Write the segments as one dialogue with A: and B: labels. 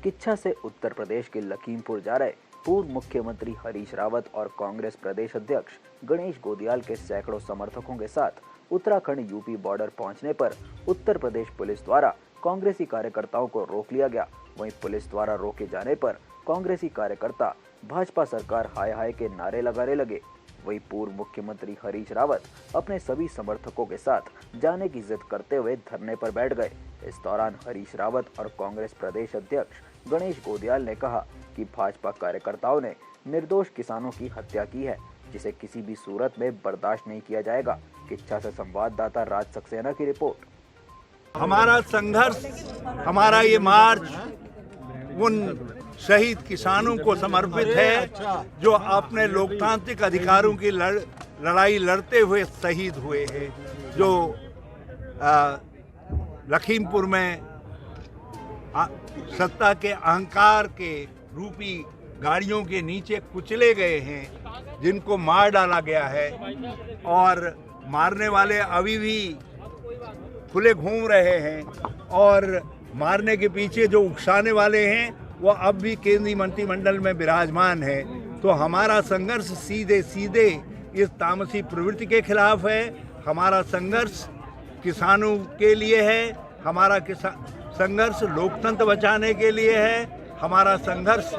A: किच्छा से उत्तर प्रदेश के लखीमपुर जा रहे पूर्व मुख्यमंत्री हरीश रावत और कांग्रेस प्रदेश अध्यक्ष गणेश गोदियाल के सैकड़ों समर्थकों के साथ उत्तराखंड यूपी बॉर्डर पहुंचने पर उत्तर प्रदेश पुलिस द्वारा कांग्रेसी कार्यकर्ताओं को रोक लिया गया। वहीं पुलिस द्वारा रोके जाने पर कांग्रेसी कार्यकर्ता भाजपा सरकार हाय हाय के नारे लगाने लगे। वहीं पूर्व मुख्यमंत्री हरीश रावत अपने सभी समर्थकों के साथ जाने की जिद करते हुए धरने पर बैठ गए। इस दौरान हरीश रावत और कांग्रेस प्रदेश अध्यक्ष गणेश गोदियाल ने कहा कि भाजपा कार्यकर्ताओं ने निर्दोष किसानों की हत्या की है, जिसे किसी भी सूरत में बर्दाश्त नहीं किया जाएगा। किच्छा से संवाददाता राज सक्सेना की रिपोर्ट।
B: हमारा संघर्ष, हमारा ये मार्च उन शहीद किसानों को समर्पित है जो अपने लोकतांत्रिक अधिकारों की लड़ाई लड़ते हुए शहीद हुए हैं, जो लखीमपुर में सत्ता के अहंकार के रूपी गाड़ियों के नीचे कुचले गए हैं, जिनको मार डाला गया है और मारने वाले अभी भी खुले घूम रहे हैं और मारने के पीछे जो उकसाने वाले हैं वो अब भी केंद्रीय मंत्रिमंडल में विराजमान है। तो हमारा संघर्ष सीधे सीधे इस तामसी प्रवृत्ति के खिलाफ है। हमारा संघर्ष किसानों के लिए है, हमारा संघर्ष लोकतंत्र बचाने के लिए है, हमारा संघर्ष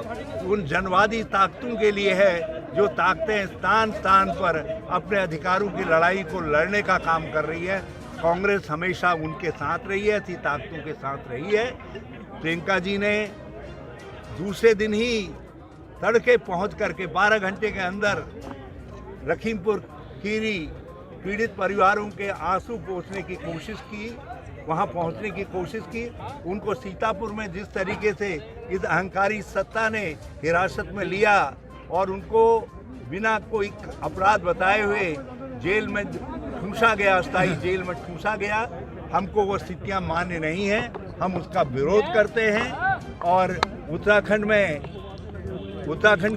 B: उन जनवादी ताकतों के लिए है जो ताकतें स्थान स्थान पर अपने अधिकारों की लड़ाई को लड़ने का काम कर रही है। कांग्रेस हमेशा उनके साथ रही है, ऐसी ताकतों के साथ रही है। प्रियंका जी ने दूसरे दिन ही तड़के पहुंच करके 12 घंटे के अंदर लखीमपुर खीरी पीड़ित परिवारों के आंसू पोंछने की कोशिश की, वहां पहुंचने की कोशिश की। उनको सीतापुर में जिस तरीके से इस अहंकारी सत्ता ने हिरासत में लिया और उनको बिना कोई अपराध बताए हुए जेल में ठूंसा गया, अस्थायी जेल में ठूंसा गया, हमको वो स्थितियां मान्य नहीं है। हम उसका विरोध करते हैं और उत्तराखंड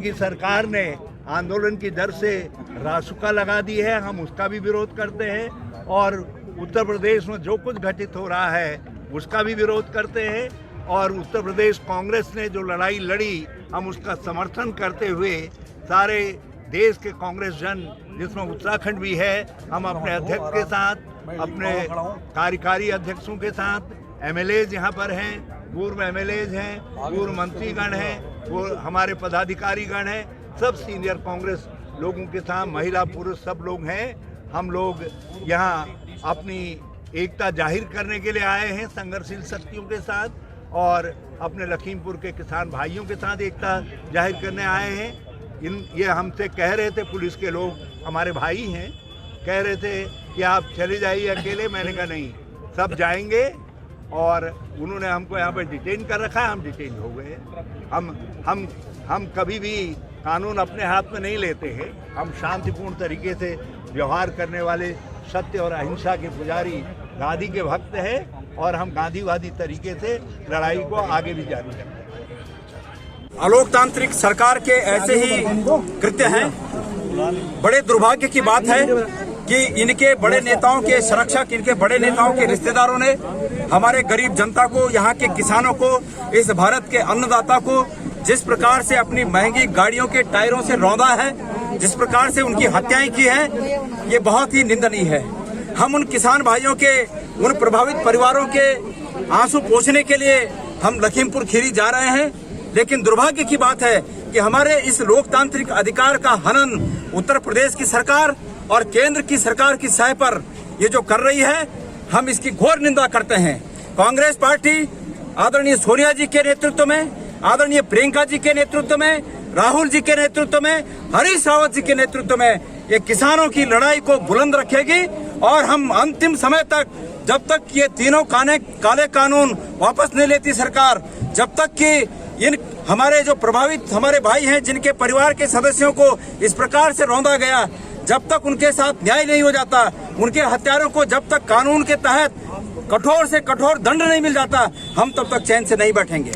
B: की सरकार ने आंदोलन की दर से रासुका लगा दी है, हम उसका भी विरोध करते हैं और उत्तर प्रदेश में जो कुछ घटित हो रहा है उसका भी विरोध करते हैं। और उत्तर प्रदेश कांग्रेस ने जो लड़ाई लड़ी, हम उसका समर्थन करते हुए सारे देश के कांग्रेस जन, जिसमें उत्तराखंड भी है, हम अपने अध्यक्ष के साथ, अपने कार्यकारी अध्यक्षों के साथ, एमएलएज यहाँ पर हैं, पूर्व एमएलएज हैं, पूर्व मंत्रीगण हैं, वो हमारे पदाधिकारीगण हैं, सब सीनियर कांग्रेस लोगों के साथ, महिला पुरुष सब लोग हैं। हम लोग यहाँ अपनी एकता जाहिर करने के लिए आए हैं संघर्षशील शक्तियों के साथ और अपने लखीमपुर के किसान भाइयों के साथ एकता जाहिर करने आए हैं। ये हमसे कह रहे थे, पुलिस के लोग हमारे भाई हैं, कह रहे थे कि आप चले जाइए अकेले। मैंने कहा नहीं, सब जाएंगे और उन्होंने हमको यहाँ पर डिटेन कर रखा है, हम डिटेन हो गए। हम कभी भी कानून अपने हाथ में नहीं लेते हैं। हम शांतिपूर्ण तरीके से व्यवहार करने वाले सत्य और अहिंसा के पुजारी गांधी के भक्त हैं और हम गांधीवादी तरीके से लड़ाई को आगे भी जारी रखेंगे।
C: अलोकतांत्रिक सरकार के ऐसे ही कृत्य हैं। बड़े दुर्भाग्य की बात है कि इनके बड़े नेताओं के संरक्षक, इनके बड़े नेताओं के रिश्तेदारों ने हमारे गरीब जनता को, यहाँ के किसानों को, इस भारत के अन्नदाता को जिस प्रकार से अपनी महंगी गाड़ियों के टायरों से रौंदा है, जिस प्रकार से उनकी हत्याएं की हैं, ये बहुत ही निंदनीय है। हम उन किसान भाइयों के, उन प्रभावित परिवारों के आंसू पोंछने के लिए हम लखीमपुर खीरी जा रहे हैं, लेकिन दुर्भाग्य की बात है कि हमारे इस लोकतांत्रिक अधिकार का हनन उत्तर प्रदेश की सरकार और केंद्र की सरकार की सहाय पर ये जो कर रही है, हम इसकी घोर निंदा करते हैं। कांग्रेस पार्टी आदरणीय सोनिया जी के नेतृत्व में, आदरणीय प्रियंका जी के नेतृत्व में, राहुल जी के नेतृत्व में, हरीश रावत जी के नेतृत्व में ये किसानों की लड़ाई को बुलंद रखेगी और हम अंतिम समय तक, जब तक ये तीनों काले कानून वापस नहीं लेती सरकार, जब तक कि इन हमारे जो प्रभावित हमारे भाई हैं, जिनके परिवार के सदस्यों को इस प्रकार से रौंदा गया, जब तक उनके साथ न्याय नहीं हो जाता, उनके हत्यारों को जब तक कानून के तहत कठोर से कठोर दंड नहीं मिल जाता, हम तब तक चैन से नहीं बैठेंगे।